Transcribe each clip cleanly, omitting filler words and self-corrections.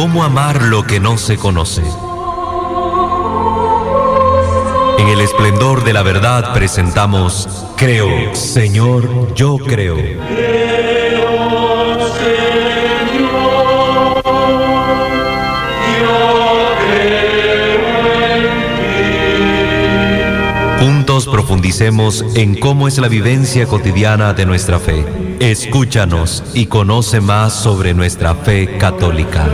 ¿Cómo amar lo que no se conoce? En el esplendor de la verdad presentamos Creo, Señor, yo creo. Juntos profundicemos en cómo es la vivencia cotidiana de nuestra fe. Escúchanos y conoce más sobre nuestra fe católica.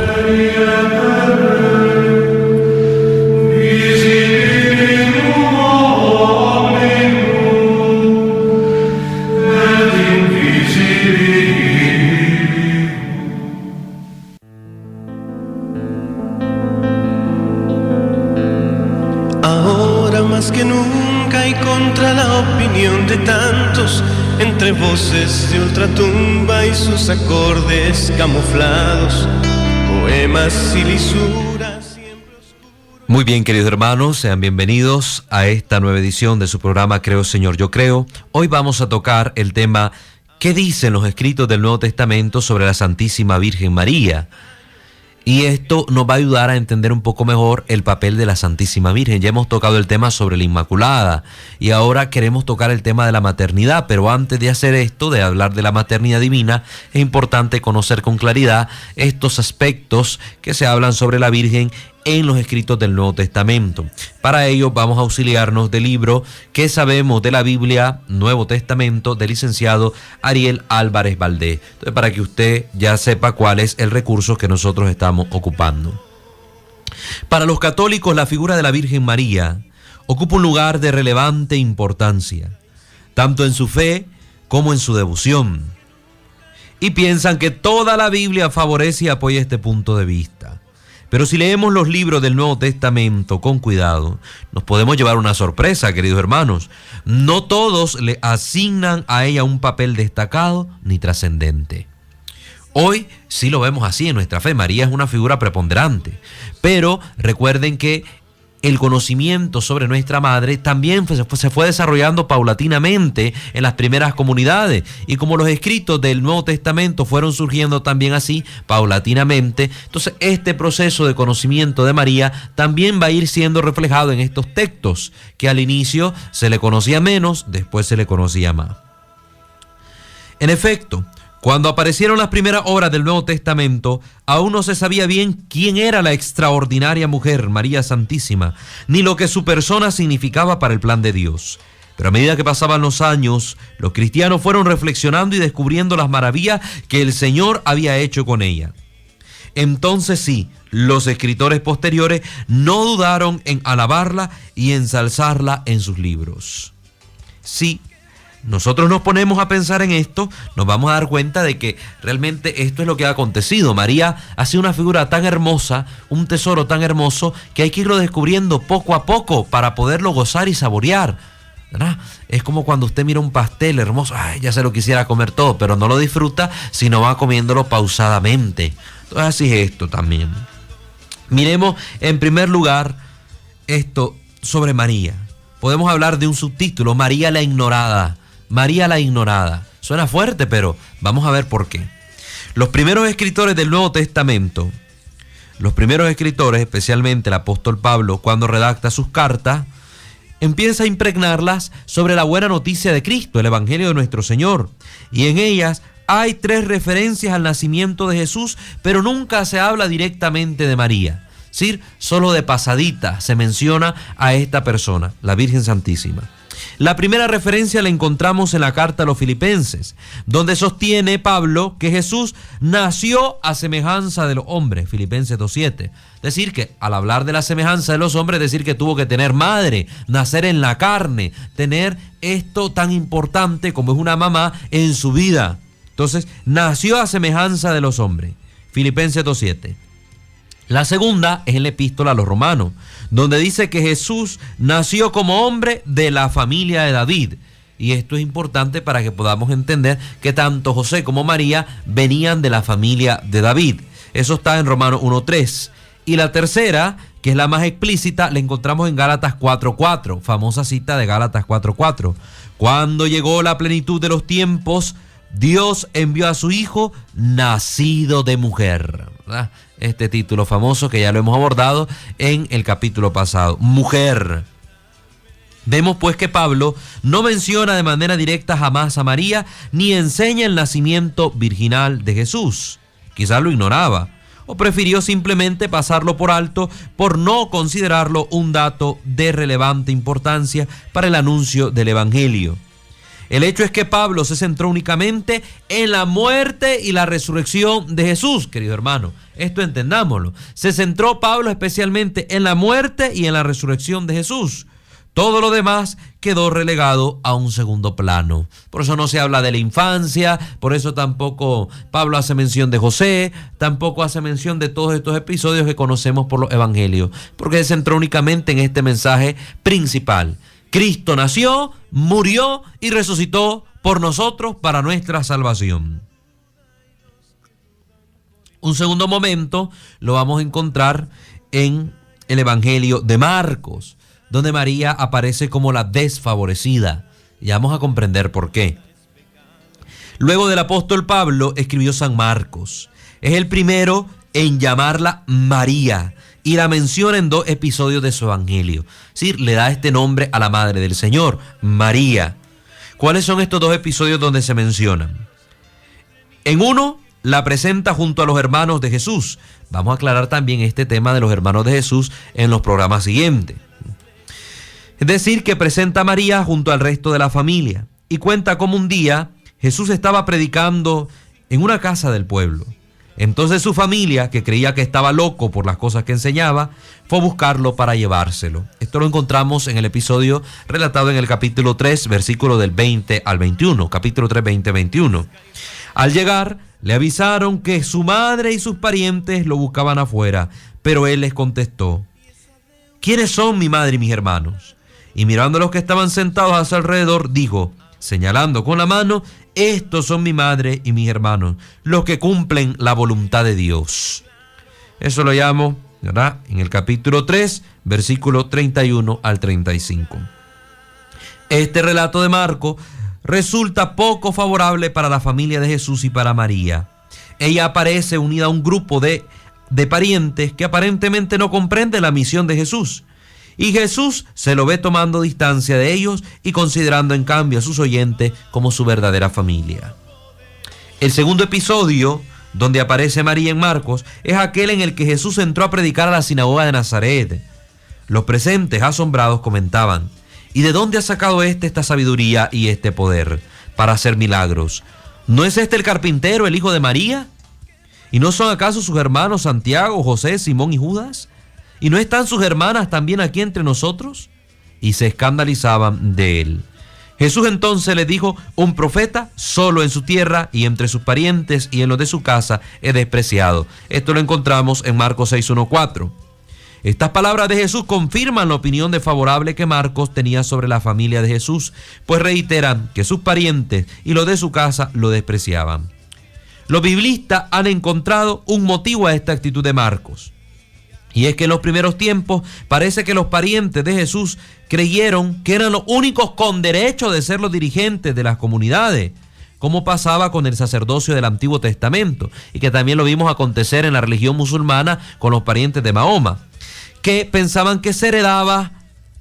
Ahora más que nunca y contra la opinión de tantos, entre voces de ultratumba y sus acordes camuflados, poemas y lisuras siempre oscuras. Muy bien, queridos hermanos, sean bienvenidos a esta nueva edición de su programa Creo, Señor, yo creo. Hoy vamos a tocar el tema ¿qué dicen los escritos del Nuevo Testamento sobre la Santísima Virgen María? Y esto nos va a ayudar a entender un poco mejor el papel de la Santísima Virgen. Ya hemos tocado el tema sobre la Inmaculada y ahora queremos tocar el tema de la maternidad, pero antes de hacer esto, de hablar de la maternidad divina, es importante conocer con claridad estos aspectos que se hablan sobre la Virgen en los escritos del Nuevo Testamento. Para ello vamos a auxiliarnos del libro ¿Qué sabemos de la Biblia? Nuevo Testamento, del licenciado Ariel Álvarez Valdés. Entonces, para que usted ya sepa cuál es el recurso que nosotros estamos ocupando. Para los católicos, la figura de la Virgen María ocupa un lugar de relevante importancia, tanto en su fe como en su devoción. Y piensan que toda la Biblia favorece y apoya este punto de vista. Pero si leemos los libros del Nuevo Testamento con cuidado, nos podemos llevar una sorpresa, queridos hermanos. No todos le asignan a ella un papel destacado ni trascendente. Hoy sí lo vemos así en nuestra fe. María es una figura preponderante. Pero recuerden que el conocimiento sobre nuestra madre también se fue desarrollando paulatinamente en las primeras comunidades. Y como los escritos del Nuevo Testamento fueron surgiendo también así, paulatinamente, entonces este proceso de conocimiento de María también va a ir siendo reflejado en estos textos, que al inicio se le conocía menos, después se le conocía más. En efecto, cuando aparecieron las primeras obras del Nuevo Testamento, aún no se sabía bien quién era la extraordinaria mujer, María Santísima, ni lo que su persona significaba para el plan de Dios. Pero a medida que pasaban los años, los cristianos fueron reflexionando y descubriendo las maravillas que el Señor había hecho con ella. Entonces sí, los escritores posteriores no dudaron en alabarla y ensalzarla en sus libros. Sí, nosotros nos ponemos a pensar en esto, nos vamos a dar cuenta de que realmente esto es lo que ha acontecido. María ha sido una figura tan hermosa, un tesoro tan hermoso, que hay que irlo descubriendo poco a poco para poderlo gozar y saborear, ¿verdad? Es como cuando usted mira un pastel hermoso, ay, ya se lo quisiera comer todo, pero no lo disfruta si no va comiéndolo pausadamente. Entonces así es esto también. Miremos en primer lugar esto sobre María. Podemos hablar de un subtítulo, María la ignorada. María la ignorada. Suena fuerte, pero vamos a ver por qué. Los primeros escritores del Nuevo Testamento, especialmente el apóstol Pablo, cuando redacta sus cartas, empieza a impregnarlas sobre la buena noticia de Cristo, el Evangelio de nuestro Señor. Y en ellas hay 3 referencias al nacimiento de Jesús, pero nunca se habla directamente de María. ¿Sí? Solo de pasadita se menciona a esta persona, la Virgen Santísima. La primera referencia la encontramos en la carta a los Filipenses, donde sostiene Pablo que Jesús nació a semejanza de los hombres, Filipenses 2:7. Es decir, que al hablar de la semejanza de los hombres, es decir, que tuvo que tener madre, nacer en la carne, tener esto tan importante como es una mamá en su vida. Entonces, nació a semejanza de los hombres, Filipenses 2:7. La segunda es en la epístola a los Romanos, donde dice que Jesús nació como hombre de la familia de David. Y esto es importante para que podamos entender que tanto José como María venían de la familia de David. Eso está en Romanos 1:3. Y la tercera, que es la más explícita, la encontramos en Gálatas 4:4, famosa cita de Gálatas 4:4. Cuando llegó la plenitud de los tiempos, Dios envió a su Hijo nacido de mujer, ¿verdad? este título famoso que ya lo hemos abordado en el capítulo pasado. Mujer. Vemos pues que Pablo no menciona de manera directa jamás a María, ni enseña el nacimiento virginal de Jesús. Quizás lo ignoraba, o prefirió simplemente pasarlo por alto por no considerarlo un dato de relevante importancia para el anuncio del Evangelio. El hecho es que Pablo se centró únicamente en la muerte y la resurrección de Jesús, querido hermano. Esto entendámoslo. Se centró Pablo especialmente en la muerte y en la resurrección de Jesús. Todo lo demás quedó relegado a un segundo plano. Por eso no se habla de la infancia, por eso tampoco Pablo hace mención de José, tampoco hace mención de todos estos episodios que conocemos por los evangelios, porque se centró únicamente en este mensaje principal. Cristo nació, murió y resucitó por nosotros para nuestra salvación. Un segundo momento lo vamos a encontrar en el Evangelio de Marcos, donde María aparece como la desfavorecida. Y vamos a comprender por qué. Luego del apóstol Pablo escribió San Marcos. Es el primero en llamarla María y la menciona en 2 episodios de su evangelio. Sí, le da este nombre a la madre del Señor, María. ¿Cuáles son estos 2 episodios donde se mencionan? En uno, la presenta junto a los hermanos de Jesús. Vamos a aclarar también este tema de los hermanos de Jesús en los programas siguientes. Es decir, que presenta a María junto al resto de la familia y cuenta cómo un día Jesús estaba predicando en una casa del pueblo. Entonces su familia, que creía que estaba loco por las cosas que enseñaba, fue a buscarlo para llevárselo. Esto lo encontramos en el episodio relatado en el capítulo 3, versículo del 20 al 21. Capítulo 3, 20-21. Al llegar, le avisaron que su madre y sus parientes lo buscaban afuera, pero él les contestó: ¿quiénes son mi madre y mis hermanos? Y mirando a los que estaban sentados a su alrededor, dijo, señalando con la mano: estos son mi madre y mis hermanos, los que cumplen la voluntad de Dios. Eso lo llamo, ¿verdad?, en el capítulo 3, versículo 31 al 35. Este relato de Marcos resulta poco favorable para la familia de Jesús y para María. Ella aparece unida a un grupo de parientes que aparentemente no comprenden la misión de Jesús. Y Jesús se lo ve tomando distancia de ellos y considerando en cambio a sus oyentes como su verdadera familia. El segundo episodio donde aparece María en Marcos es aquel en el que Jesús entró a predicar a la sinagoga de Nazaret. Los presentes, asombrados, comentaban: ¿y de dónde ha sacado esta sabiduría y este poder para hacer milagros? ¿No es este el carpintero, el hijo de María? ¿Y no son acaso sus hermanos Santiago, José, Simón y Judas? ¿Y no están sus hermanas también aquí entre nosotros? Y se escandalizaban de él. Jesús entonces les dijo: un profeta solo en su tierra y entre sus parientes y en los de su casa es despreciado. Esto lo encontramos en Marcos 6:1-4. Estas palabras de Jesús confirman la opinión desfavorable que Marcos tenía sobre la familia de Jesús, pues reiteran que sus parientes y los de su casa lo despreciaban. Los biblistas han encontrado un motivo a esta actitud de Marcos. Y es que en los primeros tiempos parece que los parientes de Jesús creyeron que eran los únicos con derecho de ser los dirigentes de las comunidades, como pasaba con el sacerdocio del Antiguo Testamento, y que también lo vimos acontecer en la religión musulmana con los parientes de Mahoma, que pensaban que se heredaba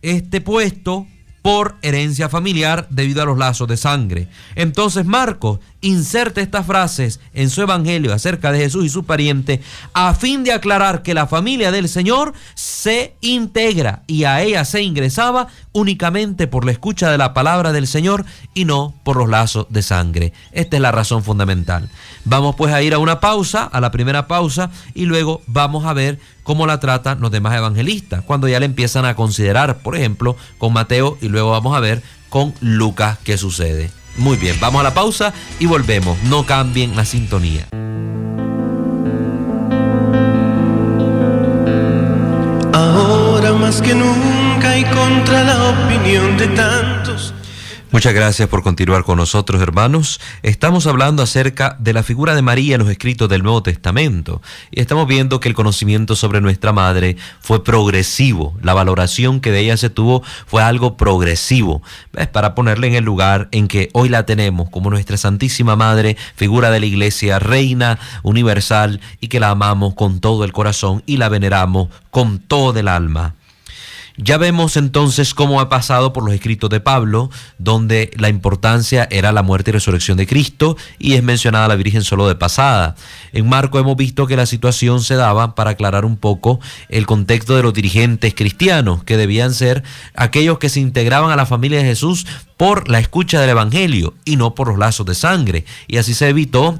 este puesto por herencia familiar debido a los lazos de sangre. Entonces Marcos inserta estas frases en su evangelio acerca de Jesús y su pariente a fin de aclarar que la familia del Señor se integra y a ella se ingresaba únicamente por la escucha de la palabra del Señor y no por los lazos de sangre. Esta es la razón fundamental. Vamos pues a ir a una pausa, a la primera pausa, y luego vamos a ver cómo la tratan los demás evangelistas, cuando ya le empiezan a considerar, por ejemplo, con Mateo, y luego vamos a ver con Lucas qué sucede. Muy bien, vamos a la pausa y volvemos. No cambien la sintonía. Ahora más que nunca y contra la opinión de tantos. Muchas gracias por continuar con nosotros, hermanos. Estamos hablando acerca de la figura de María en los escritos del Nuevo Testamento y estamos viendo que el conocimiento sobre nuestra madre fue progresivo. La valoración que de ella se tuvo fue algo progresivo. ¿Ves? Para ponerla en el lugar en que hoy la tenemos como nuestra Santísima Madre, figura de la Iglesia, reina universal, y que la amamos con todo el corazón y la veneramos con todo el alma. Ya vemos entonces cómo ha pasado por los escritos de Pablo, donde la importancia era la muerte y resurrección de Cristo, y es mencionada la Virgen solo de pasada. En Marcos hemos visto que la situación se daba para aclarar un poco el contexto de los dirigentes cristianos, que debían ser aquellos que se integraban a la familia de Jesús por la escucha del Evangelio y no por los lazos de sangre, y así se evitó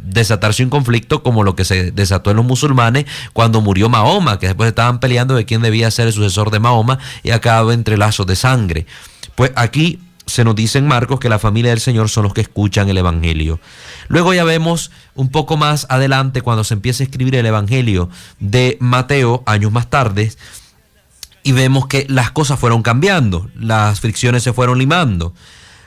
desatarse un conflicto como lo que se desató en los musulmanes cuando murió Mahoma, que después estaban peleando de quién debía ser el sucesor de Mahoma y acabó entre lazos de sangre. Pues aquí se nos dice en Marcos que la familia del Señor son los que escuchan el Evangelio. Luego ya vemos un poco más adelante, cuando se empieza a escribir el Evangelio de Mateo, años más tarde, y vemos que las cosas fueron cambiando, las fricciones se fueron limando.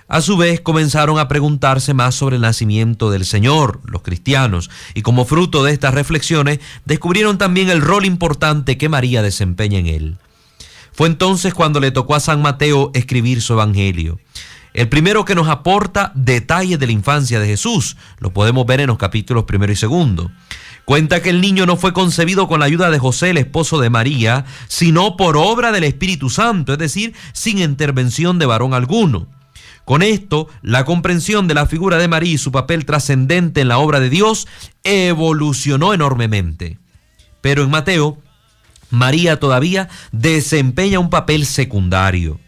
A su vez comenzaron a preguntarse más sobre el nacimiento del Señor, los cristianos, y como fruto de estas reflexiones descubrieron también el rol importante que María desempeña en él. Fue entonces cuando le tocó a San Mateo escribir su Evangelio. El primero que nos aporta detalles de la infancia de Jesús, lo podemos ver en los capítulos 1 y 2. Cuenta que el niño no fue concebido con la ayuda de José, el esposo de María, sino por obra del Espíritu Santo, es decir, sin intervención de varón alguno. Con esto, la comprensión de la figura de María y su papel trascendente en la obra de Dios evolucionó enormemente. Pero en Mateo, María todavía desempeña un papel secundario.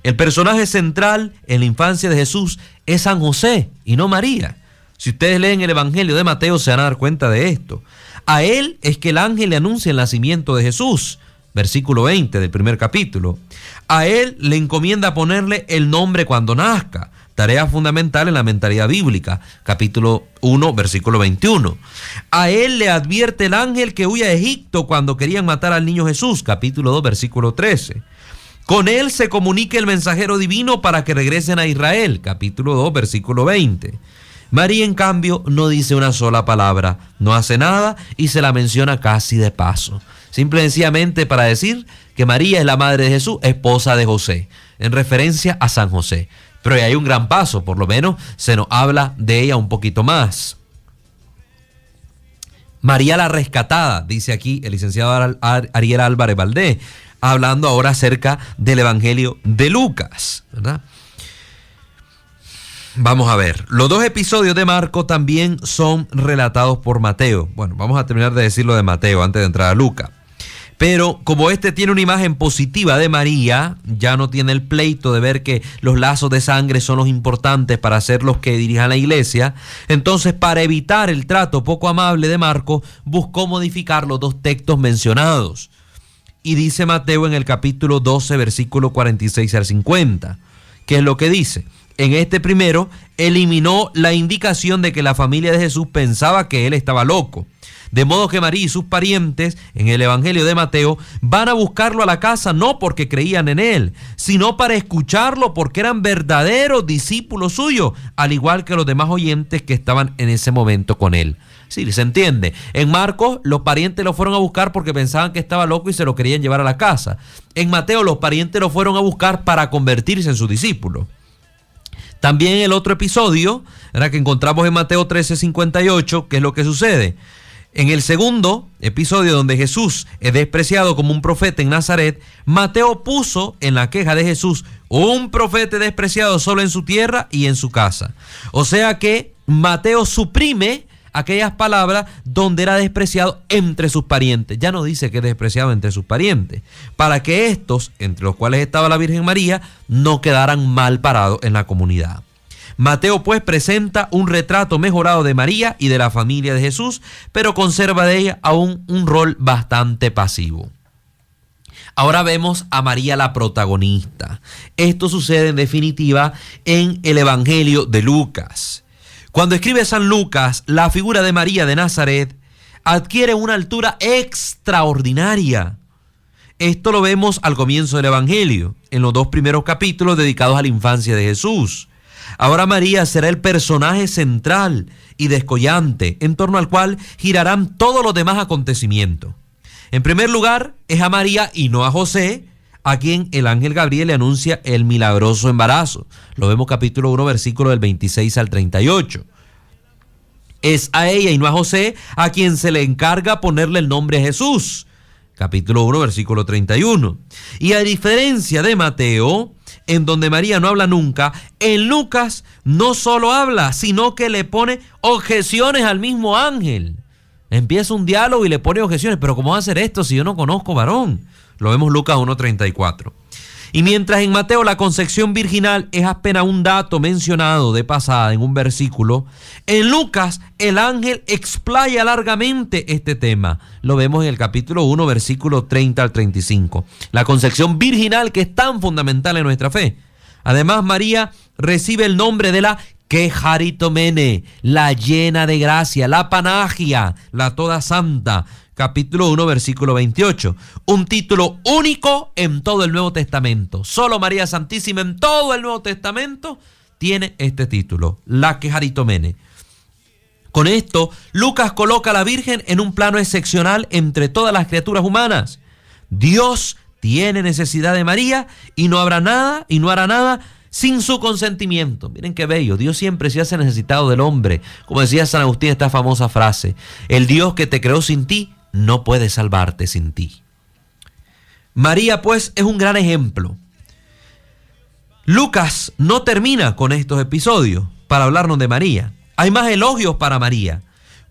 El personaje central en la infancia de Jesús es San José y no María. Si ustedes leen el Evangelio de Mateo se van a dar cuenta de esto. A él es que el ángel le anuncia el nacimiento de Jesús. Versículo 20 del primer capítulo. A él le encomienda ponerle el nombre cuando nazca, tarea fundamental en la mentalidad bíblica. Capítulo 1, versículo 21. A él le advierte el ángel que huya a Egipto cuando querían matar al niño Jesús. Capítulo 2, versículo 13. Con él se comunica el mensajero divino para que regresen a Israel. Capítulo 2, versículo 20. María, en cambio, no dice una sola palabra, no hace nada y se la menciona casi de paso. Simple y sencillamente para decir que María es la madre de Jesús, esposa de José, en referencia a San José. Pero hay un gran paso, por lo menos se nos habla de ella un poquito más. María la rescatada, dice aquí el licenciado Ariel Álvarez Valdés, hablando ahora acerca del Evangelio de Lucas, ¿verdad? Vamos a ver, los dos episodios de Marcos también son relatados por Mateo. Bueno, vamos a terminar de decirlo de Mateo antes de entrar a Lucas. Pero como este tiene una imagen positiva de María, ya no tiene el pleito de ver que los lazos de sangre son los importantes para ser los que dirijan la iglesia. Entonces, para evitar el trato poco amable de Marcos, buscó modificar los dos textos mencionados. Y dice Mateo en el capítulo 12, versículo 46 al 50. ¿Qué es lo que dice? En este primero, eliminó la indicación de que la familia de Jesús pensaba que él estaba loco. De modo que María y sus parientes, en el Evangelio de Mateo, van a buscarlo a la casa no porque creían en él, sino para escucharlo porque eran verdaderos discípulos suyos, al igual que los demás oyentes que estaban en ese momento con él. Sí, se entiende. En Marcos, los parientes lo fueron a buscar porque pensaban que estaba loco y se lo querían llevar a la casa. En Mateo, los parientes lo fueron a buscar para convertirse en sus discípulos. También en el otro episodio, ¿verdad?, que encontramos en Mateo 13:58, ¿qué es lo que sucede? En el segundo episodio, donde Jesús es despreciado como un profeta en Nazaret, Mateo puso en la queja de Jesús un profeta despreciado solo en su tierra y en su casa. O sea que Mateo suprime aquellas palabras donde era despreciado entre sus parientes. Ya no dice que es despreciado entre sus parientes, para que estos, entre los cuales estaba la Virgen María, no quedaran mal parados en la comunidad. Mateo pues presenta un retrato mejorado de María y de la familia de Jesús, pero conserva de ella aún un rol bastante pasivo. Ahora vemos a María la protagonista. Esto sucede en definitiva en el Evangelio de Lucas. Cuando escribe San Lucas, la figura de María de Nazaret adquiere una altura extraordinaria. Esto lo vemos al comienzo del Evangelio, en los 2 primeros capítulos dedicados a la infancia de Jesús. Ahora María será el personaje central y descollante en torno al cual girarán todos los demás acontecimientos. En primer lugar, es a María y no a José, a quien el ángel Gabriel le anuncia el milagroso embarazo. Lo vemos capítulo 1, versículo del 26 al 38. Es a ella y no a José a quien se le encarga ponerle el nombre Jesús. Capítulo 1, versículo 31. Y a diferencia de Mateo, en donde María no habla nunca, en Lucas no solo habla, sino que le pone objeciones al mismo ángel. Empieza un diálogo y le pone objeciones. Pero ¿cómo va a hacer esto si yo no conozco varón? Lo vemos Lucas 1:34. Y mientras en Mateo la concepción virginal es apenas un dato mencionado de pasada en un versículo, en Lucas el ángel explaya largamente este tema. Lo vemos en el capítulo 1, versículo 30 al 35. La concepción virginal que es tan fundamental en nuestra fe. Además, María recibe el nombre de la Quejaritomene, la llena de gracia, la Panagia, la toda santa. Capítulo 1, versículo 28. Un título único en todo el Nuevo Testamento. Solo María Santísima en todo el Nuevo Testamento tiene este título, la Quejaritomene. Con esto, Lucas coloca a la Virgen en un plano excepcional entre todas las criaturas humanas. Dios tiene necesidad de María y no habrá nada y no hará nada sin su consentimiento. Miren qué bello, Dios siempre se hace necesitado del hombre. Como decía San Agustín, esta famosa frase: el Dios que te creó sin ti no puede salvarte sin ti. María, pues, es un gran ejemplo. Lucas no termina con estos episodios para hablarnos de María. Hay más elogios para María.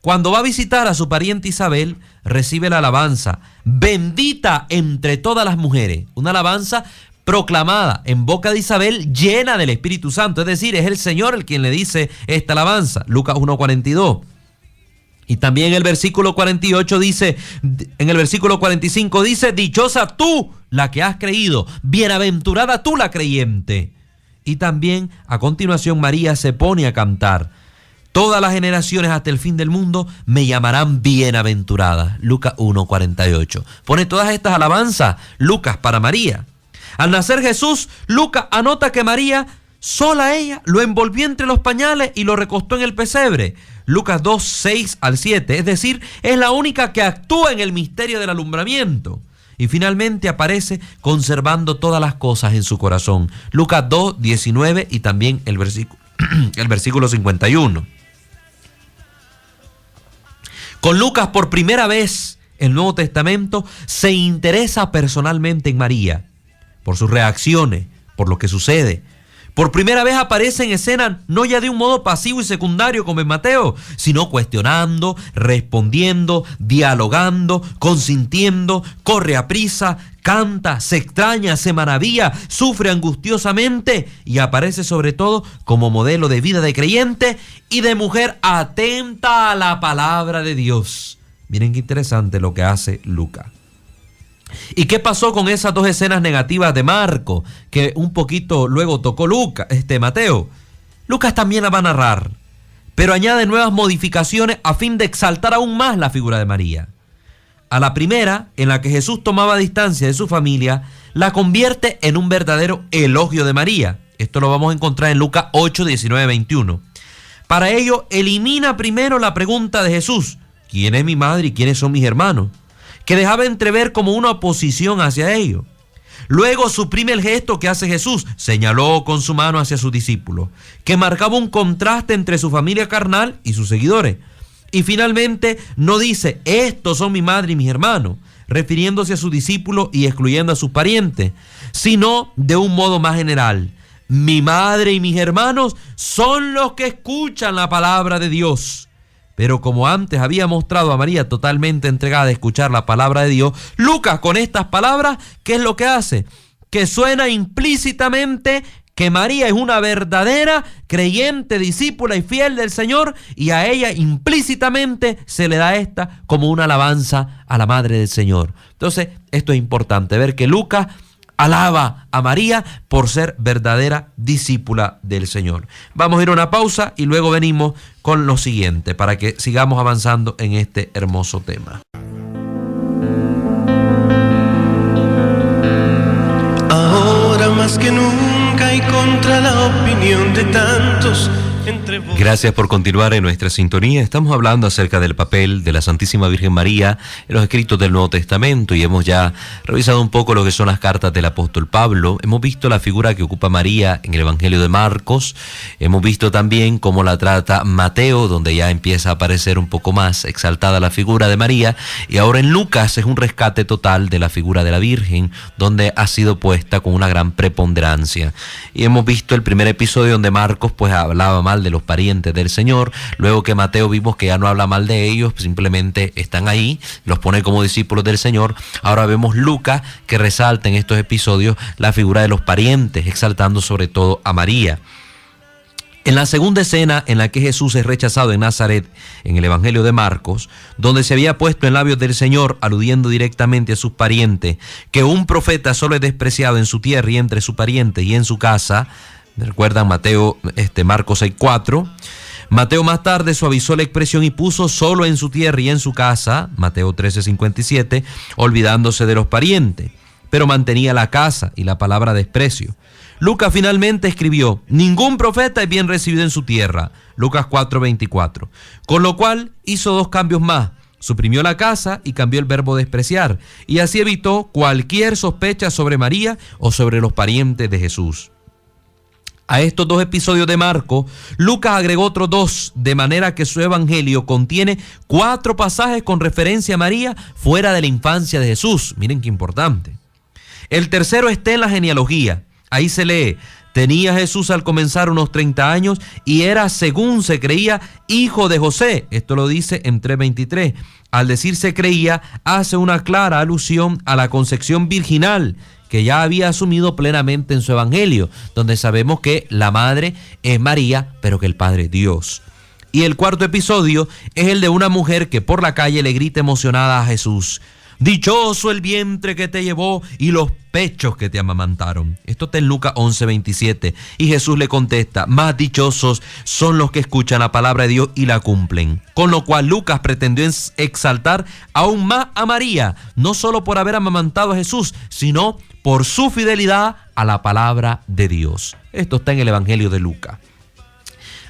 Cuando va a visitar a su pariente Isabel, recibe la alabanza: bendita entre todas las mujeres. Una alabanza proclamada en boca de Isabel, llena del Espíritu Santo. Es decir, es el Señor el quien le dice esta alabanza. Lucas 1:42. Y también el versículo 48 dice, en el versículo 45 dice: dichosa tú la que has creído, bienaventurada tú la creyente. Y también a continuación María se pone a cantar: todas las generaciones hasta el fin del mundo me llamarán bienaventurada. Lucas 1:48. Pone todas estas alabanzas Lucas para María. Al nacer Jesús, Lucas anota que María, sola ella, lo envolvió entre los pañales y lo recostó en el pesebre. Lucas 2, 6 al 7, es decir, es la única que actúa en el misterio del alumbramiento. Y finalmente aparece conservando todas las cosas en su corazón. Lucas 2, 19 y también el versículo 51. Con Lucas, por primera vez, el Nuevo Testamento se interesa personalmente en María, por sus reacciones, por lo que sucede. Por primera vez aparece en escena no ya de un modo pasivo y secundario como en Mateo, sino cuestionando, respondiendo, dialogando, consintiendo, corre a prisa, canta, se extraña, se maravilla, sufre angustiosamente y aparece sobre todo como modelo de vida de creyente y de mujer atenta a la palabra de Dios. Miren qué interesante lo que hace Lucas. ¿Y qué pasó con esas dos escenas negativas de Marco, que un poquito luego tocó Mateo? Lucas también la va a narrar, pero añade nuevas modificaciones a fin de exaltar aún más la figura de María. A la primera, en la que Jesús tomaba distancia de su familia, la convierte en un verdadero elogio de María. Esto lo vamos a encontrar en Lucas 8, 19, 21. Para ello, elimina primero la pregunta de Jesús: ¿quién es mi madre y quiénes son mis hermanos?, que dejaba entrever como una oposición hacia ellos. Luego suprime el gesto que hace Jesús, señaló con su mano hacia sus discípulos, que marcaba un contraste entre su familia carnal y sus seguidores. Y finalmente no dice: estos son mi madre y mis hermanos, refiriéndose a sus discípulos y excluyendo a sus parientes, sino de un modo más general: mi madre y mis hermanos son los que escuchan la palabra de Dios. Pero como antes había mostrado a María totalmente entregada a escuchar la palabra de Dios, Lucas con estas palabras, ¿qué es lo que hace? Que suena implícitamente que María es una verdadera creyente, discípula y fiel del Señor, y a ella implícitamente se le da esta como una alabanza a la Madre del Señor. Entonces, esto es importante, ver que Lucas alaba a María por ser verdadera discípula del Señor. Vamos a ir a una pausa y luego venimos con lo siguiente para que sigamos avanzando en este hermoso tema. contra la opinión de tantos. Gracias por continuar en nuestra sintonía. Estamos hablando acerca del papel de la Santísima Virgen María en los escritos del Nuevo Testamento y hemos ya revisado un poco lo que son las cartas del apóstol Pablo. Hemos visto la figura que ocupa María en el Evangelio de Marcos. Hemos visto también cómo la trata Mateo, donde ya empieza a aparecer un poco más exaltada la figura de María. Y ahora en Lucas es un rescate total de la figura de la Virgen, donde ha sido puesta con una gran preponderancia. Y hemos visto el primer episodio donde Marcos pues hablaba mal de los parientes del Señor, luego que Mateo vimos que ya no habla mal de ellos, simplemente están ahí, los pone como discípulos del Señor. Ahora vemos Lucas que resalta en estos episodios la figura de los parientes, exaltando sobre todo a María. En la segunda escena en la que Jesús es rechazado en Nazaret, en el Evangelio de Marcos, donde se había puesto en labios del Señor, aludiendo directamente a sus parientes, que un profeta solo es despreciado en su tierra y entre su pariente y en su casa. ¿Recuerdan Marcos 6:4? Mateo más tarde suavizó la expresión y puso solo en su tierra y en su casa, Mateo 13:57, olvidándose de los parientes, pero mantenía la casa y la palabra desprecio. Lucas finalmente escribió: ningún profeta es bien recibido en su tierra, Lucas 4:24, con lo cual hizo dos cambios más. Suprimió la casa y cambió el verbo despreciar, y así evitó cualquier sospecha sobre María o sobre los parientes de Jesús. A estos dos episodios de Marcos, Lucas agregó otros dos, de manera que su evangelio contiene 4 pasajes con referencia a María fuera de la infancia de Jesús. Miren qué importante. El tercero está en la genealogía. Ahí se lee: tenía Jesús al comenzar unos 30 años y era, según se creía, hijo de José. Esto lo dice en 3:23. Al decir se creía, hace una clara alusión a la concepción virginal que ya había asumido plenamente en su evangelio, donde sabemos que la madre es María, pero que el padre es Dios. Y el cuarto episodio es el de una mujer que por la calle le grita emocionada a Jesús: dichoso el vientre que te llevó y los pechos que te amamantaron. Esto está en Lucas 11:27. Y Jesús le contesta: más dichosos son los que escuchan la palabra de Dios y la cumplen. Con lo cual Lucas pretendió exaltar aún más a María, no solo por haber amamantado a Jesús, sino por su fidelidad a la palabra de Dios. Esto está en el Evangelio de Lucas.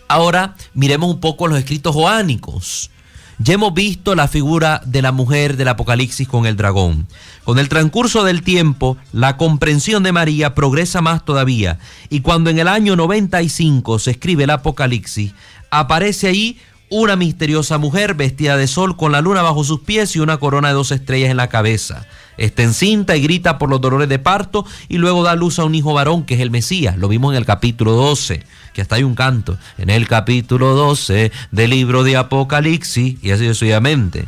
Ahora miremos un poco los escritos joánicos. Ya hemos visto la figura de la mujer del Apocalipsis con el dragón. Con el transcurso del tiempo, la comprensión de María progresa más todavía. Y cuando en el año 95 se escribe el Apocalipsis, aparece ahí una misteriosa mujer vestida de sol con la luna bajo sus pies y una corona de 2 estrellas en la cabeza. Está encinta y grita por los dolores de parto y luego da luz a un hijo varón que es el Mesías. Lo vimos en el capítulo 12, que hasta hay un canto. En el capítulo 12 del libro de Apocalipsis, y así sucesivamente.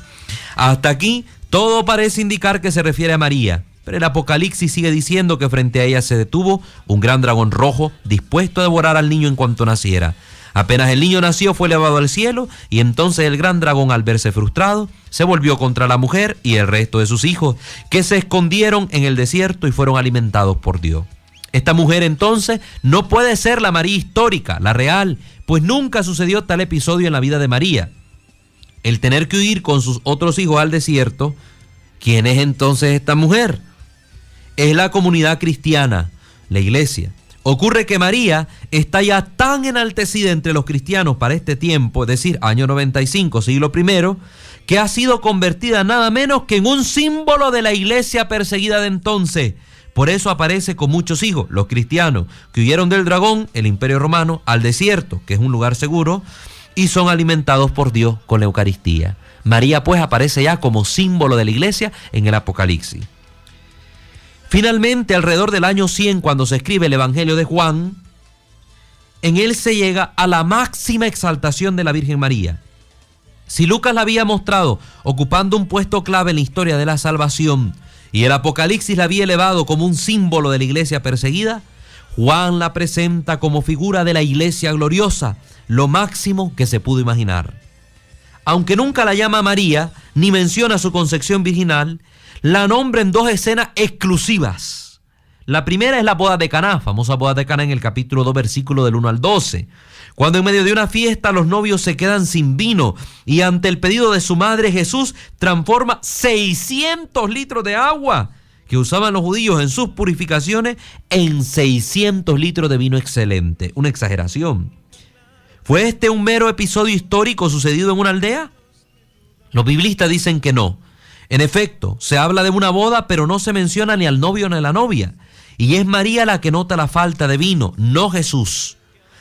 Hasta aquí todo parece indicar que se refiere a María. Pero el Apocalipsis sigue diciendo que frente a ella se detuvo un gran dragón rojo dispuesto a devorar al niño en cuanto naciera. Apenas el niño nació, fue elevado al cielo, y entonces el gran dragón, al verse frustrado, se volvió contra la mujer y el resto de sus hijos, que se escondieron en el desierto y fueron alimentados por Dios. Esta mujer entonces no puede ser la María histórica, la real, pues nunca sucedió tal episodio en la vida de María. El tener que huir con sus otros hijos al desierto, ¿quién es entonces esta mujer? Es la comunidad cristiana, la iglesia. Ocurre que María está ya tan enaltecida entre los cristianos para este tiempo, es decir, año 95, siglo I, que ha sido convertida nada menos que en un símbolo de la iglesia perseguida de entonces. Por eso aparece con muchos hijos, los cristianos que huyeron del dragón, el imperio romano, al desierto, que es un lugar seguro, y son alimentados por Dios con la Eucaristía. María pues aparece ya como símbolo de la iglesia en el Apocalipsis. Finalmente, alrededor del año 100, cuando se escribe el Evangelio de Juan, en él se llega a la máxima exaltación de la Virgen María. Si Lucas la había mostrado ocupando un puesto clave en la historia de la salvación y el Apocalipsis la había elevado como un símbolo de la iglesia perseguida, Juan la presenta como figura de la iglesia gloriosa, lo máximo que se pudo imaginar. Aunque nunca la llama María, ni menciona su concepción virginal, la nombra en 2 escenas exclusivas. La primera es la boda de Caná, famosa boda de Caná en el capítulo 2, versículo del 1 al 12. Cuando en medio de una fiesta los novios se quedan sin vino y ante el pedido de su madre Jesús transforma 600 litros de agua que usaban los judíos en sus purificaciones en 600 litros de vino excelente. Una exageración. ¿Fue este un mero episodio histórico sucedido en una aldea? Los biblistas dicen que no. En efecto, se habla de una boda, pero no se menciona ni al novio ni a la novia. Y es María la que nota la falta de vino, no Jesús.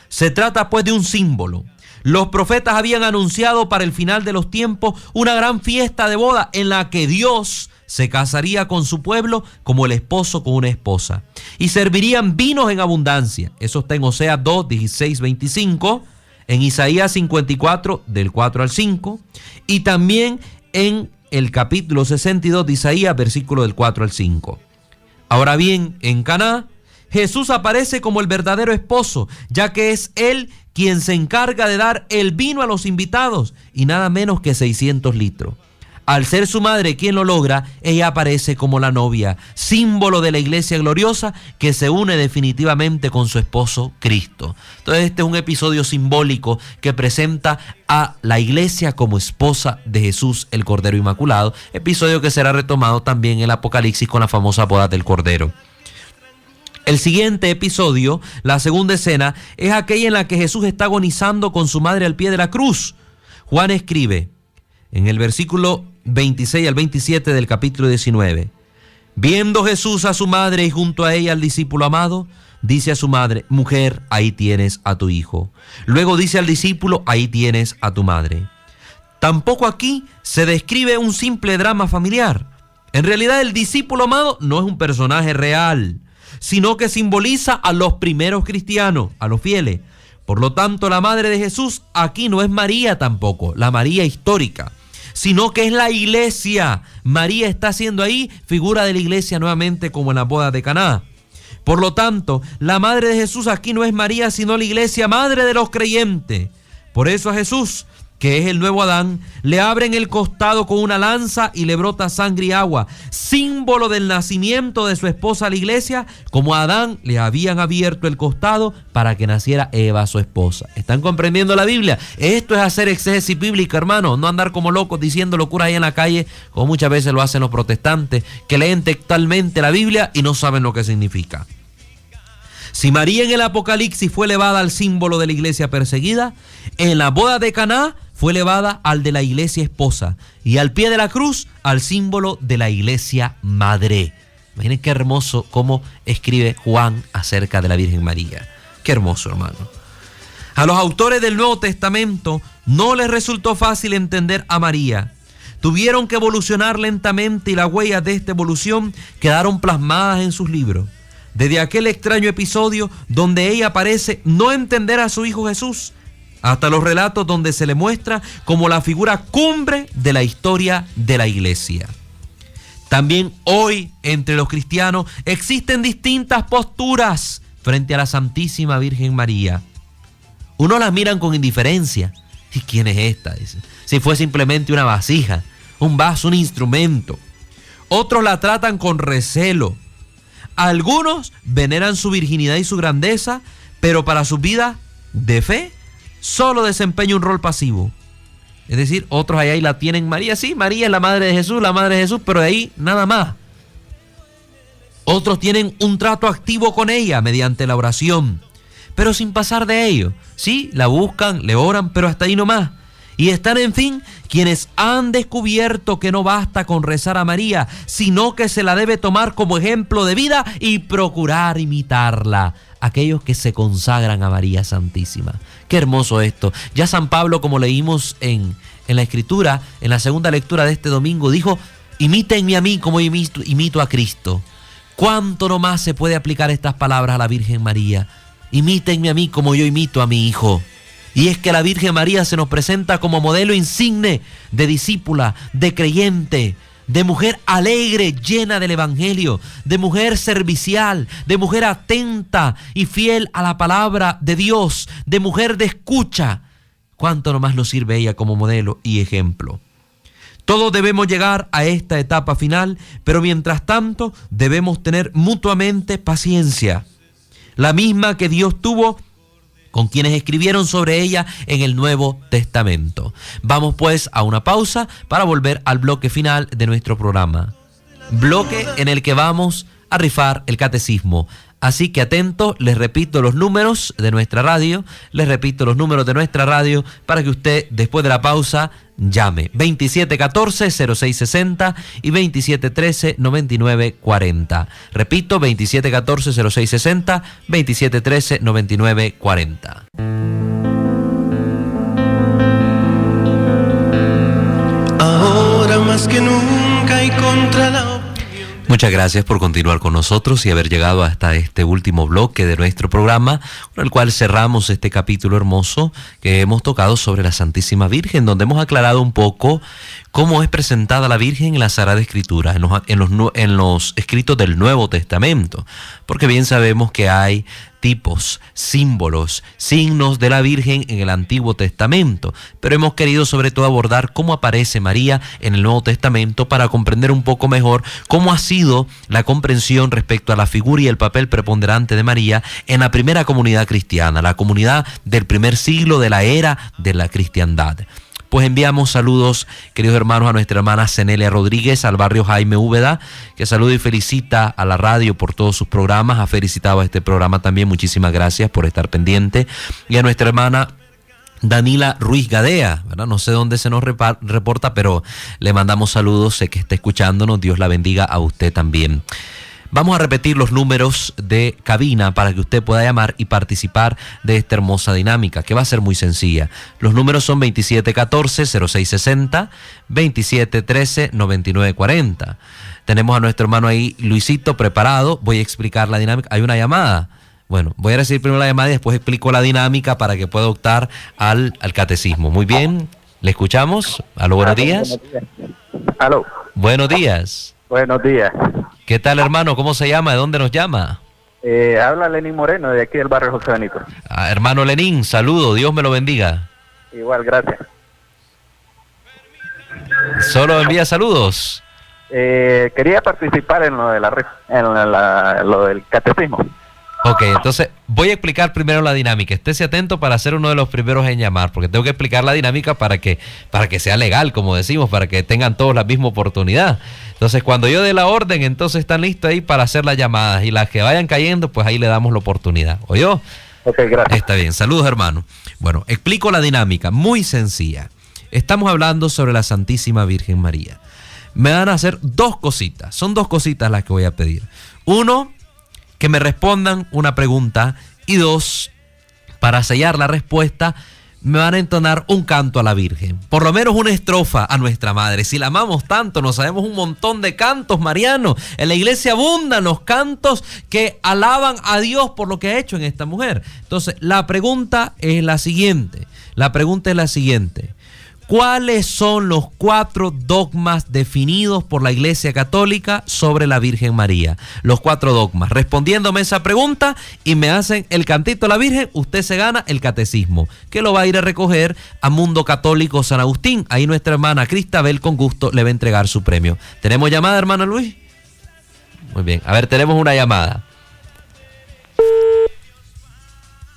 Se trata pues de un símbolo. Los profetas habían anunciado para el final de los tiempos una gran fiesta de boda en la que Dios se casaría con su pueblo como el esposo con una esposa. Y servirían vinos en abundancia. Eso está en Oseas 2, 16, 25, en Isaías 54, del 4 al 5, y también en el capítulo 62 de Isaías, versículo del 4 al 5. Ahora bien, en Caná, Jesús aparece como el verdadero esposo, ya que es Él quien se encarga de dar el vino a los invitados, y nada menos que 600 litros. Al ser su madre quien lo logra, ella aparece como la novia, símbolo de la iglesia gloriosa que se une definitivamente con su esposo Cristo. Entonces este es un episodio simbólico que presenta a la iglesia como esposa de Jesús, el Cordero Inmaculado, episodio que será retomado también en el Apocalipsis con la famosa boda del Cordero. El siguiente episodio, la segunda escena, es aquella en la que Jesús está agonizando con su madre al pie de la cruz. Juan escribe en el versículo 26 al 27 del capítulo 19. Viendo Jesús a su madre y junto a ella al discípulo amado, dice a su madre: mujer, ahí tienes a tu hijo. Luego dice al discípulo: ahí tienes a tu madre. Tampoco aquí se describe un simple drama familiar. En realidad el discípulo amado no es un personaje real, sino que simboliza a los primeros cristianos, a los fieles. Por lo tanto, la madre de Jesús aquí no es María tampoco, la María histórica, sino que es la iglesia. María está siendo ahí figura de la iglesia nuevamente, como en la boda de Caná. Por lo tanto, la madre de Jesús aquí no es María, sino la iglesia, madre de los creyentes. Por eso a Jesús, que es el nuevo Adán, le abren el costado con una lanza y le brota sangre y agua, símbolo del nacimiento de su esposa la iglesia, como a Adán le habían abierto el costado para que naciera Eva, su esposa. ¿Están comprendiendo la Biblia? Esto es hacer exégesis bíblica, hermano, no andar como locos diciendo locuras ahí en la calle, como muchas veces lo hacen los protestantes, que leen textualmente la Biblia y no saben lo que significa. Si María en el Apocalipsis fue elevada al símbolo de la iglesia perseguida, en la boda de Caná fue elevada al de la iglesia esposa, y al pie de la cruz al símbolo de la iglesia madre. Imaginen qué hermoso cómo escribe Juan acerca de la Virgen María. Qué hermoso, hermano. A los autores del Nuevo Testamento no les resultó fácil entender a María. Tuvieron que evolucionar lentamente y las huellas de esta evolución quedaron plasmadas en sus libros. Desde aquel extraño episodio donde ella parece no entender a su hijo Jesús, hasta los relatos donde se le muestra como la figura cumbre de la historia de la iglesia. También hoy entre los cristianos existen distintas posturas frente a la Santísima Virgen María. Unos las miran con indiferencia. ¿Y quién es esta? Dice. Si fue simplemente una vasija, un vaso, un instrumento. Otros la tratan con recelo. Algunos veneran su virginidad y su grandeza, pero para su vida de fe solo desempeña un rol pasivo. Es decir, otros allá ahí la tienen María. Sí, María es la madre de Jesús, pero de ahí nada más. Otros tienen un trato activo con ella mediante la oración, pero sin pasar de ello. Sí, la buscan, le oran, pero hasta ahí nomás. Y están, en fin, quienes han descubierto que no basta con rezar a María, sino que se la debe tomar como ejemplo de vida y procurar imitarla. Aquellos que se consagran a María Santísima. Qué hermoso esto. Ya San Pablo, como leímos en la Escritura, en la segunda lectura de este domingo, dijo: imítenme a mí como imito a Cristo. ¿Cuánto nomás se puede aplicar estas palabras a la Virgen María? Imítenme a mí como yo imito a mi Hijo. Y es que la Virgen María se nos presenta como modelo insigne de discípula, de creyente, de mujer alegre, llena del Evangelio, de mujer servicial, de mujer atenta y fiel a la palabra de Dios, de mujer de escucha. ¿Cuánto nomás nos sirve ella como modelo y ejemplo? Todos debemos llegar a esta etapa final, pero mientras tanto debemos tener mutuamente paciencia, la misma que Dios tuvo con quienes escribieron sobre ella en el Nuevo Testamento. Vamos pues a una pausa para volver al bloque final de nuestro programa. bloque en el que vamos a rifar el catecismo. Así que atento, les repito los números de nuestra radio, para que usted después de la pausa llame. 2714-0660 y 2713-9940. Repito, 2714-0660, 2713-9940. Ahora más que nunca y contra la opinión. Muchas gracias por continuar con nosotros y haber llegado hasta este último bloque de nuestro programa, con el cual cerramos este capítulo hermoso que hemos tocado sobre la Santísima Virgen, donde hemos aclarado un poco cómo es presentada la Virgen en la Sagrada Escritura, en los escritos del Nuevo Testamento, porque bien sabemos que hay tipos, símbolos, signos de la Virgen en el Antiguo Testamento, pero hemos querido sobre todo abordar cómo aparece María en el Nuevo Testamento para comprender un poco mejor cómo ha sido la comprensión respecto a la figura y el papel preponderante de María en la primera comunidad cristiana, la comunidad del primer siglo de la era de la cristiandad. Pues enviamos saludos, queridos hermanos, a nuestra hermana Cenelia Rodríguez, al barrio Jaime Úbeda, que saluda y felicita a la radio por todos sus programas. Ha felicitado a este programa también. Muchísimas gracias por estar pendiente. Y a nuestra hermana Danila Ruiz Gadea, ¿verdad? No sé dónde se nos reporta, pero le mandamos saludos. Sé que está escuchándonos. Dios la bendiga a usted también. Vamos a repetir los números de cabina para que usted pueda llamar y participar de esta hermosa dinámica, que va a ser muy sencilla. Los números son 2714-0660, 2713-9940. Tenemos a nuestro hermano ahí, Luisito, preparado. Voy a explicar la dinámica. Hay una llamada. Bueno, voy a recibir primero la llamada y después explico la dinámica para que pueda optar al catecismo. Muy bien, ¿le escuchamos? Aló, buenos días. Aló. Buenos días. Buenos días. ¿Qué tal, hermano? ¿Cómo se llama? ¿De dónde nos llama? Habla Lenín Moreno, de aquí del barrio José Benito. Hermano Lenín, saludo, Dios me lo bendiga. Igual, gracias. ¿Solo envía saludos? Quería participar en lo de lo del catecismo. Ok, entonces voy a explicar primero la dinámica. Estése atento para ser uno de los primeros en llamar, porque tengo que explicar la dinámica para que sea legal, como decimos, para que tengan todos la misma oportunidad. Entonces, cuando yo dé la orden, entonces están listos ahí para hacer las llamadas, y las que vayan cayendo, pues ahí le damos la oportunidad. ¿Oyó? Ok, gracias. Está bien, saludos, hermano. Bueno, explico la dinámica, muy sencilla. Estamos hablando sobre la Santísima Virgen María. Me van a hacer dos cositas, son dos cositas las que voy a pedir. Uno, que me respondan una pregunta, y dos, para sellar la respuesta, me van a entonar un canto a la Virgen, por lo menos una estrofa a nuestra Madre. Si la amamos tanto, nos sabemos un montón de cantos marianos. En la iglesia abundan los cantos que alaban a Dios por lo que ha hecho en esta mujer. Entonces, la pregunta es la siguiente. ¿Cuáles son los 4 dogmas definidos por la Iglesia Católica sobre la Virgen María? Los 4 dogmas. Respondiéndome esa pregunta y me hacen el cantito a la Virgen, usted se gana el catecismo, que lo va a ir a recoger a Mundo Católico San Agustín. Ahí nuestra hermana Cristabel con gusto le va a entregar su premio. ¿Tenemos llamada, hermano Luis? Muy bien. A ver, tenemos una llamada.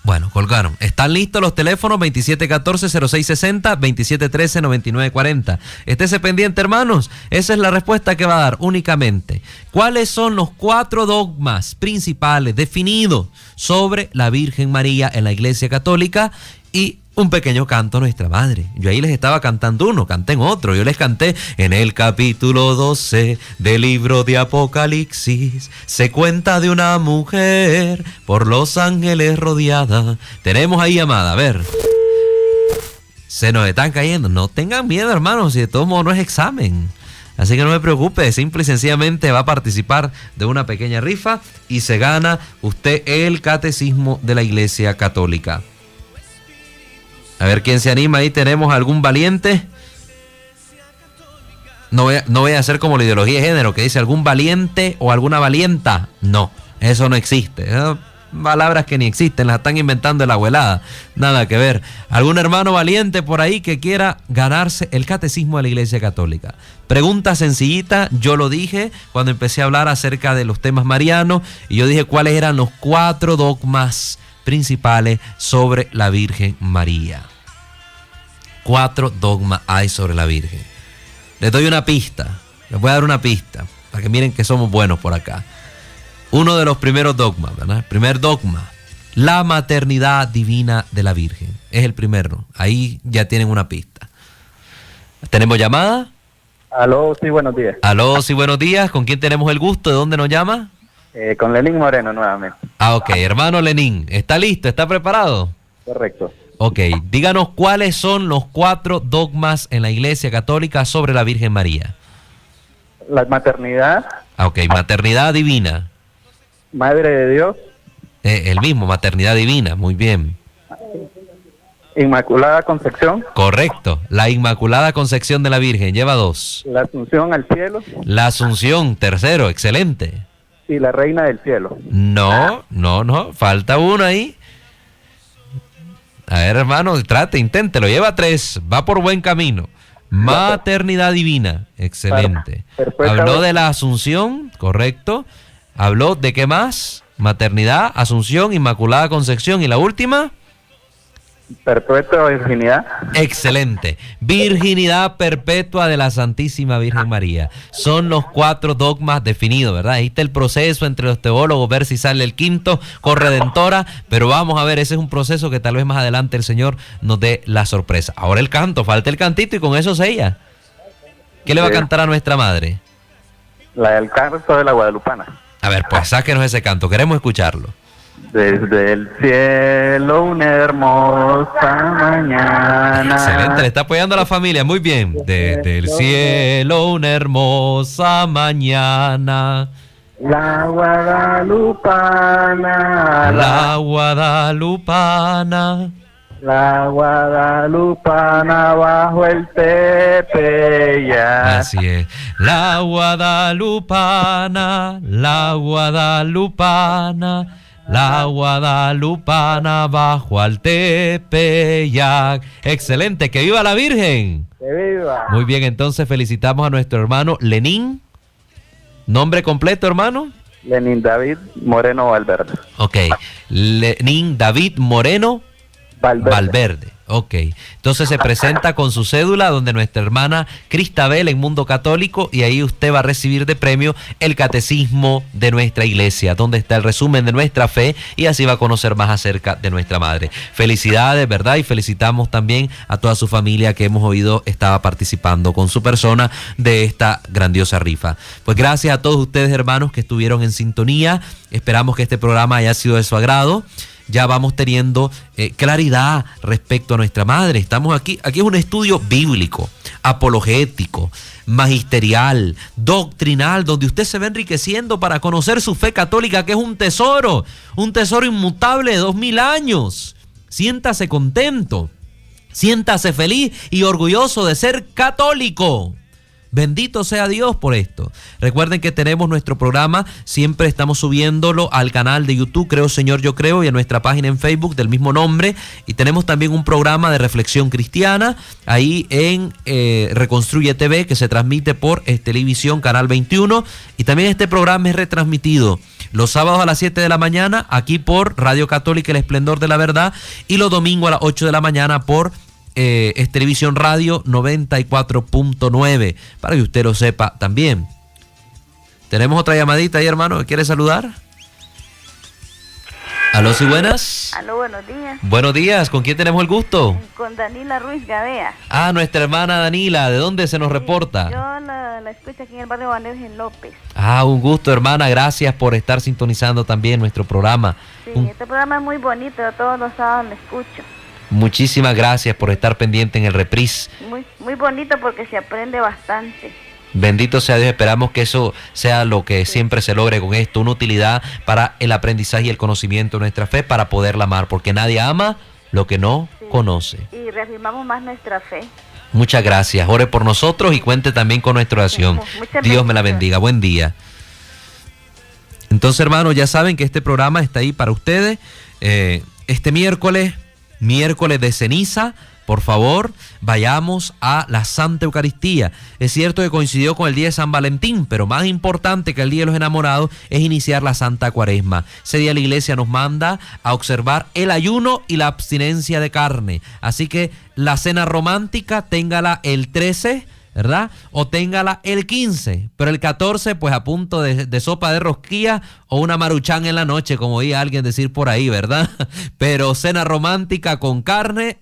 Bueno, colgaron. ¿Están listos los teléfonos? 2714-0660, 2713-9940. Estése pendiente, hermanos. Esa es la respuesta que va a dar únicamente. ¿Cuáles son los 4 dogmas principales definidos sobre la Virgen María en la Iglesia Católica? Y un pequeño canto a nuestra Madre. Yo ahí les estaba cantando uno, canté en otro. Yo les canté en el capítulo 12 del libro de Apocalipsis. Se cuenta de una mujer por los ángeles rodeada. Tenemos ahí llamada, a ver. Se nos están cayendo. No tengan miedo, hermanos, si de todos modos no es examen. Así que no me preocupe, simple y sencillamente va a participar de una pequeña rifa y se gana usted el catecismo de la Iglesia Católica. A ver quién se anima. Ahí tenemos algún valiente. No voy a hacer como la ideología de género que dice algún valiente o alguna valienta. No, eso no existe. Palabras que ni existen, las están inventando en la abuelada. Nada que ver. ¿Algún hermano valiente por ahí que quiera ganarse el catecismo de la Iglesia Católica? Pregunta sencillita, yo lo dije cuando empecé a hablar acerca de los temas marianos, y yo dije cuáles eran los 4 dogmas principales sobre la Virgen María. 4 dogmas hay sobre la Virgen. Les doy una pista, les voy a dar una pista. para que miren que somos buenos por acá. Uno de los primeros dogmas, ¿verdad? Primer dogma, la maternidad divina de la Virgen. Es el primero. Ahí ya tienen una pista. ¿Tenemos llamada? Aló, sí, buenos días. Aló, sí, buenos días. ¿Con quién tenemos el gusto? ¿De dónde nos llama? Con Lenín Moreno nuevamente. Ah, ok. Hermano Lenín, ¿está listo? ¿Está preparado? Correcto. Ok. Díganos cuáles son los 4 dogmas en la Iglesia Católica sobre la Virgen María. La maternidad, Ah, ok. Maternidad divina. Madre de Dios, El mismo, maternidad divina. Muy bien. Inmaculada Concepción, Correcto. La Inmaculada Concepción de la Virgen. Lleva 2. la Asunción al cielo La Asunción, tercero. Excelente. y la Reina del cielo. No. Falta uno ahí. A ver, hermano, inténtelo. Lleva 3. Va por buen camino. Maternidad divina. Excelente. Perfecto. Habló de la Asunción. Correcto. Habló de qué más. Maternidad, Asunción, Inmaculada Concepción. ¿Y la última? Perpetua virginidad. Excelente. Virginidad perpetua de la Santísima Virgen María. Son los 4 dogmas definidos, ¿verdad? Ahí está el proceso entre los teólogos, ver si sale el quinto, corredentora, pero vamos a ver, ese es un proceso que tal vez más adelante el Señor nos dé la sorpresa. Ahora el canto, falta el cantito y con eso sella. ¿Qué le va a cantar a nuestra madre? La del canto de la Guadalupana. A ver, pues sáquenos ese canto, queremos escucharlo. Desde el cielo una hermosa mañana. Excelente, le está apoyando a la familia, muy bien. Desde el cielo una hermosa mañana. La Guadalupana. La Guadalupana. La Guadalupana bajo el Tepeyac. Así es. La Guadalupana, la Guadalupana. La Guadalupana bajo al Tepeyac. Excelente, que viva la Virgen. ¡Que viva! Muy bien, entonces felicitamos a nuestro hermano Lenín. ¿Nombre completo, hermano? Lenín David Moreno Valverde. Ok, Lenín David Moreno Valverde. Ok, entonces se presenta con su cédula donde nuestra hermana Cristabel en Mundo Católico, y ahí usted va a recibir de premio el catecismo de nuestra iglesia, donde está el resumen de nuestra fe, y así va a conocer más acerca de nuestra madre. Felicidades, ¿verdad? Y felicitamos también a toda su familia que hemos oído estaba participando con su persona de esta grandiosa rifa. Pues gracias a todos ustedes, hermanos, que estuvieron en sintonía. Esperamos que este programa haya sido de su agrado. Ya vamos teniendo claridad respecto a nuestra madre. Estamos aquí es un estudio bíblico, apologético, magisterial, doctrinal, donde usted se va enriqueciendo para conocer su fe católica, que es un tesoro inmutable de 2000 años. Siéntase contento, siéntase feliz y orgulloso de ser católico. Bendito sea Dios por esto. Recuerden que tenemos nuestro programa, siempre estamos subiéndolo al canal de YouTube, Creo Señor Yo Creo, y a nuestra página en Facebook del mismo nombre. Y tenemos también un programa de reflexión cristiana ahí en Reconstruye TV, que se transmite por Televisión Canal 21. Y también este programa es retransmitido los sábados a las 7 de la mañana aquí por Radio Católica El Esplendor de la Verdad, y los domingos a las 8 de la mañana por Televisión Radio 94.9, para que usted lo sepa también. Tenemos otra llamadita ahí, hermano, ¿me quiere saludar? Aló, sí, buenas. Aló, buenos días. Buenos días, ¿con quién tenemos el gusto? Con Danila Ruiz Gadea. Ah, nuestra hermana Danila, ¿de dónde se nos reporta? Yo la escucho aquí en el barrio Van López. Ah, un gusto, hermana, gracias por estar sintonizando también nuestro programa. Sí, este programa es muy bonito, yo todos los sábados lo escucho. Muchísimas gracias por estar pendiente en el reprise. Muy bonito porque se aprende bastante. Bendito sea Dios, esperamos que eso sea lo que siempre se logre con esto, una utilidad para el aprendizaje y el conocimiento de nuestra fe, para poderla amar, porque nadie ama lo que no conoce. Y reafirmamos más nuestra fe. Muchas gracias, ore por nosotros y cuente también con nuestra oración. Dios me la bendiga, buen día. Entonces, hermanos, ya saben que este programa está ahí para ustedes. Este miércoles de ceniza, por favor, vayamos a la Santa Eucaristía. Es cierto que coincidió con el día de San Valentín, pero más importante que el Día de los Enamorados es iniciar la Santa Cuaresma. Ese día la Iglesia nos manda a observar el ayuno y la abstinencia de carne. Así que la cena romántica téngala el 13 ¿verdad? O téngala el 15, pero el 14 pues a punto de sopa de rosquilla o una maruchan en la noche, como oí a alguien decir por ahí, ¿verdad? Pero cena romántica con carne,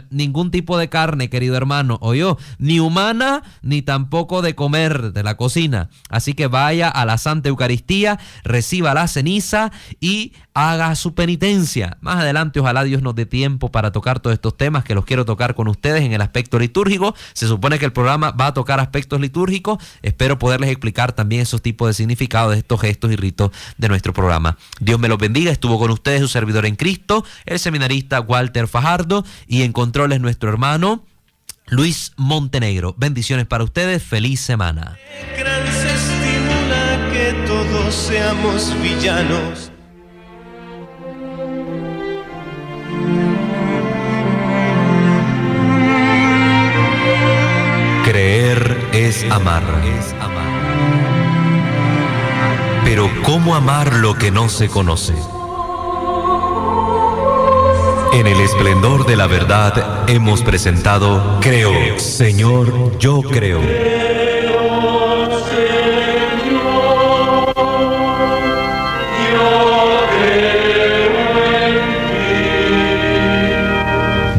ningún tipo de carne, querido hermano, oyó, ni humana, ni tampoco de comer de la cocina. Así que vaya a la Santa Eucaristía, reciba la ceniza y haga su penitencia. Más adelante ojalá Dios nos dé tiempo para tocar todos estos temas que los quiero tocar con ustedes en el aspecto litúrgico. Se supone que el programa va a tocar aspectos litúrgicos. Espero poderles explicar también esos tipos de significados de estos gestos y ritos de nuestro programa. Dios me los bendiga. Estuvo con ustedes su servidor en Cristo, el seminarista Walter Fajardo, y en controles nuestro hermano Luis Montenegro. Bendiciones para ustedes. Feliz semana. Gran se estimula que todos seamos villanos. Creer es amar. Pero ¿cómo amar lo que no se conoce? En el esplendor de la verdad hemos presentado Creo, Señor, yo creo.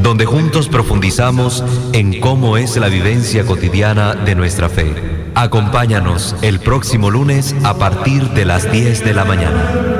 Donde juntos profundizamos en cómo es la vivencia cotidiana de nuestra fe. Acompáñanos el próximo lunes a partir de las 10 de la mañana.